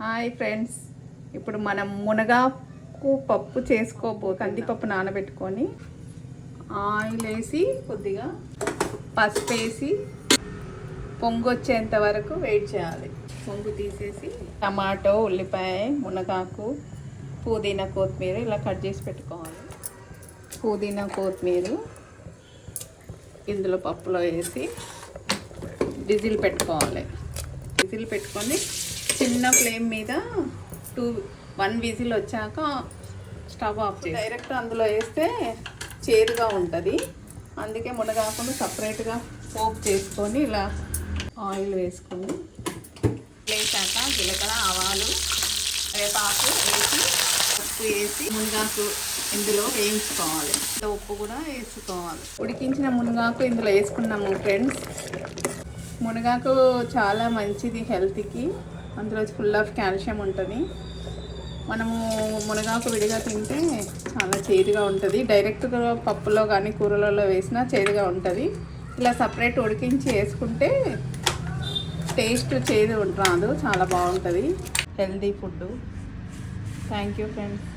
Hi friends, ఇప్పుడు మనం మునగాకు పప్పు చేసుకోబో కందిపప్పు నానబెట్టుకొని ఆయిల్ వేసి కొద్దిగా పసుపు వేసి పొంగు వచ్చేంత వరకు వెయిట్ చేయాలి. పొంగు తీసేసి టమాటో, ఉల్లిపాయ, మునగాకు, పుదీనా, కొత్తిమీర ఇలా కట్ చేసి పెట్టుకోవాలి. పుదీనా, కొత్తిమీర ఇందులో పప్పులో వేసి విజిల్ పెట్టుకోవాలి. విజిల్ పెట్టుకొని చిన్న ఫ్లేమ్ మీద 1 విజిల్ వచ్చాక స్టవ్ ఆఫ్ చేసి డైరెక్ట్ అందులో వేస్తే చేదుగా ఉంటుంది. అందుకే మునగాకును సపరేట్గా పోపు చేసుకొని ఇలా ఆయిల్ వేసుకొని వేసాక జీలకర్ర, ఆవాలు, వేపాకు వేసి ఉప్పు వేసి మునగాకు ఇందులో వేయించుకోవాలి. ఉప్పు కూడా వేసుకోవాలి. ఉడికించిన మునగాకు ఇందులో వేసుకున్నాము ఫ్రెండ్స్. మునగాకు చాలా మంచిది హెల్త్కి. అందులో ఫుల్ ఆఫ్ కాల్షియం ఉంటుంది. మనము మునగాకు విడిగా తింటే చాలా చేదుగా ఉంటుంది. డైరెక్ట్గా పప్పులో కానీ కూరలలో వేసినా చేదుగా ఉంటుంది. ఇలా సపరేట్ ఉడికించి వేసుకుంటే టేస్ట్ చేదు రాదు, చాలా బాగుంటుంది. Healthy food. Thank you friends.